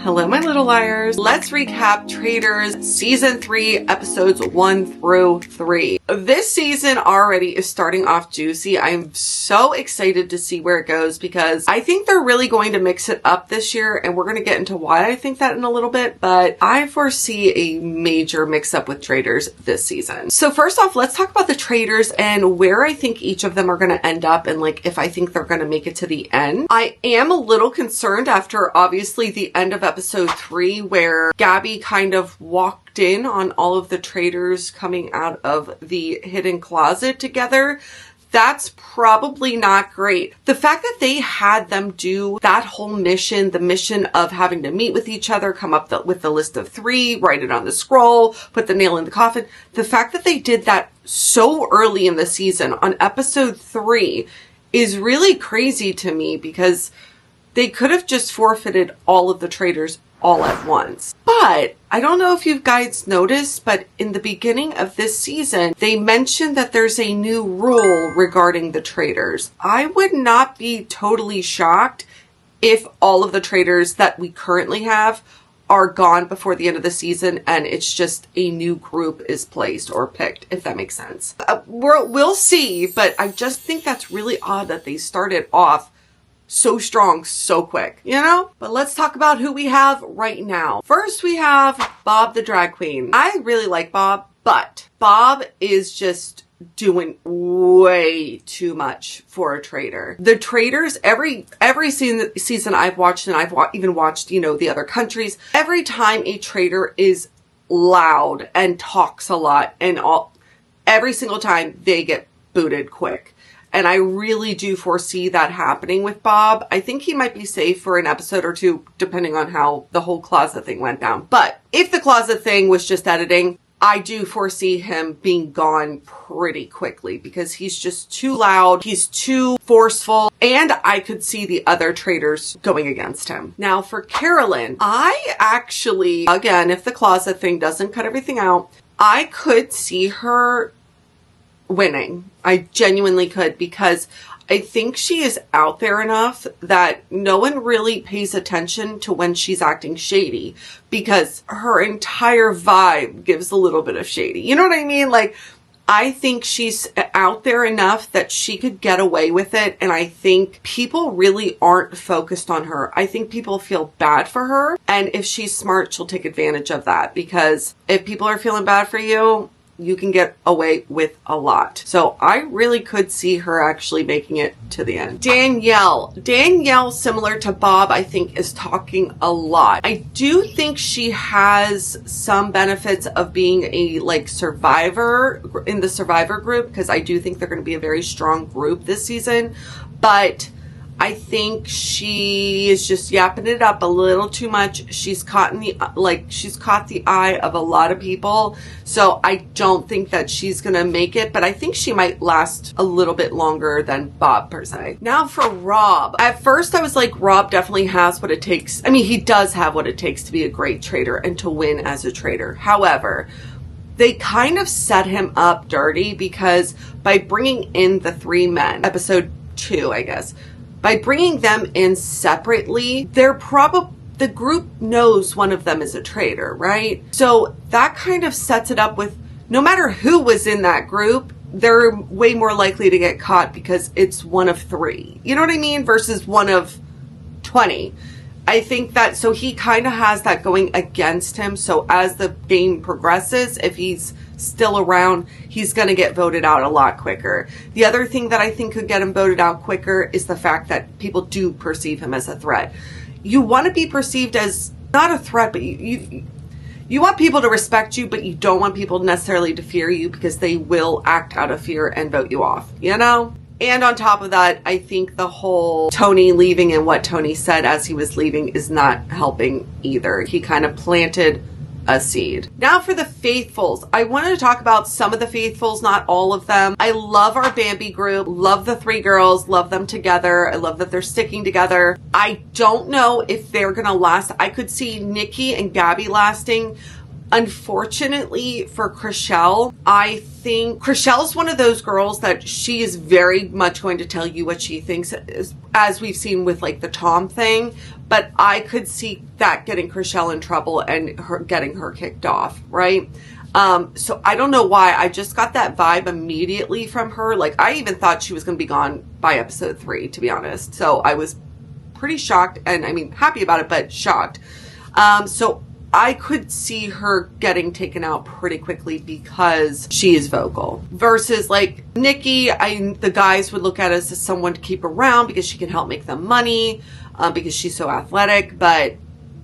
Hello, my little liars. Let's recap Traitors Season 3, Episodes 1 through 3. This season already is starting off juicy. I'm so excited to see where it goes because I think they're really going to mix it up this year, and we're going to get into why I think that in a little bit, but I foresee a major mix-up with Traitors this season. So first off, let's talk about the Traitors and where I think each of them are going to end up and like if I think they're going to make it to the end. I am a little concerned after obviously the end of episode 3 where Gabby kind of walked in on all of the traitors coming out of the hidden closet together. That's probably not great. The fact that they had them do that whole mission, the mission of having to meet with each other, come up with the list of 3, write it on the scroll, put the nail in the coffin. The fact that they did that so early in the season on episode 3 is really crazy to me because they could have just forfeited all of the traitors all at once. But I don't know if you guys noticed, but in the beginning of this season, they mentioned that there's a new rule regarding the traitors. I would not be totally shocked if all of the traitors that we currently have are gone before the end of the season and it's just a new group is placed or picked, if that makes sense. We'll see, but I just think that's really odd that they started off so strong, so quick, you know? But let's talk about who we have right now. First, we have Bob the drag queen. I really like Bob, but Bob is just doing way too much for a traitor. The traitors, every season I've watched, and I've even watched, you know, the other countries, every time a traitor is loud and talks a lot and every single time they get booted quick. And I really do foresee that happening with Bob. I think he might be safe for an episode or 2, depending on how the whole closet thing went down. But if the closet thing was just editing, I do foresee him being gone pretty quickly because he's just too loud. He's too forceful. And I could see the other traitors going against him. Now for Carolyn, I actually, again, if the closet thing doesn't cut everything out, I could see her winning. I genuinely could because I think she is out there enough that no one really pays attention to when she's acting shady because her entire vibe gives a little bit of shady. You know what I mean? Like, I think she's out there enough that she could get away with it. And I think people really aren't focused on her. I think people feel bad for her. And if she's smart, she'll take advantage of that because if people are feeling bad for you, you can get away with a lot. So I really could see her actually making it to the end. Danielle, similar to Bob, I think is talking a lot. I do think she has some benefits of being a like survivor in the survivor group because I do think they're going to be a very strong group this season. But I think she is just yapping it up a little too much. She's caught the eye of a lot of people. So I don't think that she's going to make it, but I think she might last a little bit longer than Bob per se. Now for Rob. At first I was like, Rob definitely has what it takes. I mean, he does have what it takes to be a great traitor and to win as a traitor. However, they kind of set him up dirty because by bringing in the 3 men, episode 2, I guess, by bringing them in separately, the group knows one of them is a traitor, right? So that kind of sets it up with no matter who was in that group, they're way more likely to get caught because it's one of 3. You know what I mean? Versus one of 20. I think that, so he kind of has that going against him. So as the game progresses, if he's still around, he's going to get voted out a lot quicker. The other thing that I think could get him voted out quicker is the fact that people do perceive him as a threat. You want to be perceived as not a threat, but you want people to respect you, but you don't want people necessarily to fear you because they will act out of fear and vote you off, you know? And on top of that, I think the whole Tony leaving and what Tony said as he was leaving is not helping either. He kind of planted a seed. Now for the faithfuls. I wanted to talk about some of the faithfuls, not all of them. I love our Bambi group. Love the 3 girls. Love them together. I love that they're sticking together. I don't know if they're going to last. I could see Nikki and Gabby lasting. Unfortunately for Chriselle, I think Chriselle's one of those girls that she is very much going to tell you what she thinks, as we've seen with like the Tom thing. But I could see that getting Chriselle in trouble and getting her kicked off, right? So I don't know why. I just got that vibe immediately from her. Like, I even thought she was going to be gone by episode 3, to be honest. So I was pretty shocked, and I mean, happy about it, but shocked. So I could see her getting taken out pretty quickly because she is vocal. Versus like Nikki, the guys would look at us as someone to keep around because she can help make them money, because she's so athletic. But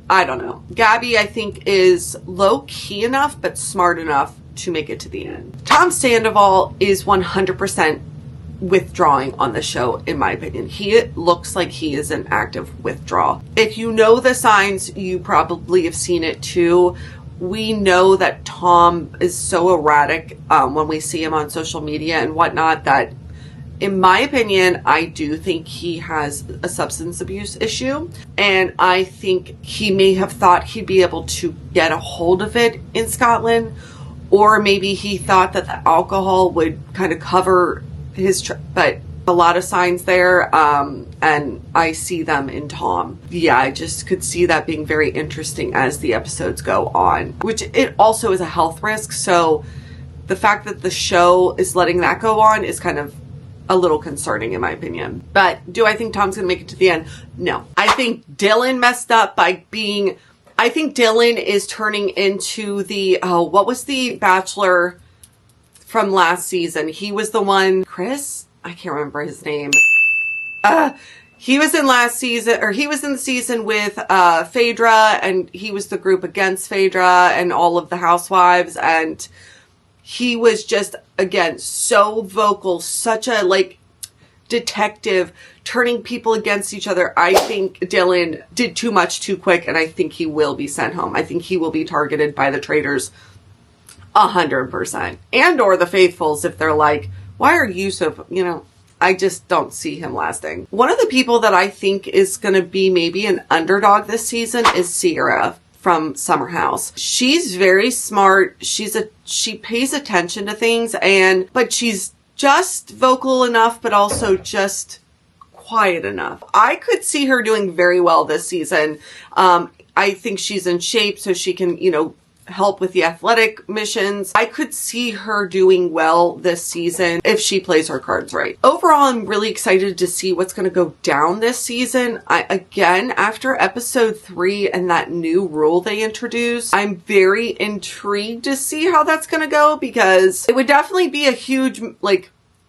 I don't know. Gabby, I think, is low-key enough but smart enough to make it to the end. Tom Sandoval is 100% withdrawing on the show, in my opinion. He looks like he is an active withdrawal. If you know the signs, you probably have seen it too. We know that Tom is so erratic when we see him on social media and whatnot, that in my opinion, I do think he has a substance abuse issue. And I think he may have thought he'd be able to get a hold of it in Scotland. Or maybe he thought that the alcohol would kind of cover his but a lot of signs there, and I see them in Tom. Yeah, I just could see that being very interesting as the episodes go on, which it also is a health risk. So the fact that the show is letting that go on is kind of a little concerning, in my opinion. But do I think Tom's gonna make it to the end? No. I think Dylan messed up by being, I think Dylan is turning into the, what was the Bachelor from last season? He was the one, Chris? I can't remember his name. He was in last season, or he was in the season with Phaedra, and he was the group against Phaedra and all of the housewives, and he was just, again, so vocal, such a like detective, turning people against each other. I think Dylan did too much too quick, and I think he will be sent home. I think he will be targeted by the traitors 100%. And or the faithfuls, if they're like, why are you so, I just don't see him lasting. One of the people that I think is going to be maybe an underdog this season is Sierra from Summer House. She's very smart. She pays attention to things, but she's just vocal enough, but also just quiet enough. I could see her doing very well this season. I think she's in shape, so she can, help with the athletic missions. I could see her doing well this season if she plays her cards right. Overall, I'm really excited to see what's going to go down this season. Again, after episode 3 and that new rule they introduced, I'm very intrigued to see how that's going to go, because it would definitely be a huge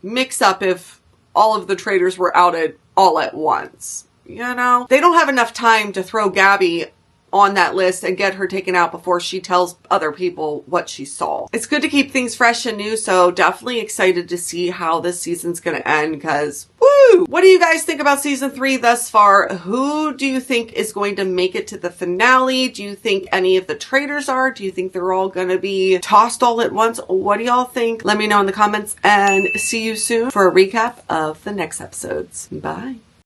mix up if all of the traitors were outed all at once. They don't have enough time to throw Gabby on that list and get her taken out before she tells other people what she saw. It's good to keep things fresh and new, so definitely excited to see how this season's gonna end, because woo! What do you guys think about season 3 thus far? Who do you think is going to make it to the finale? Do you think any of the traitors are? Do you think they're all gonna be tossed all at once? What do y'all think? Let me know in the comments, and see you soon for a recap of the next episodes. Bye.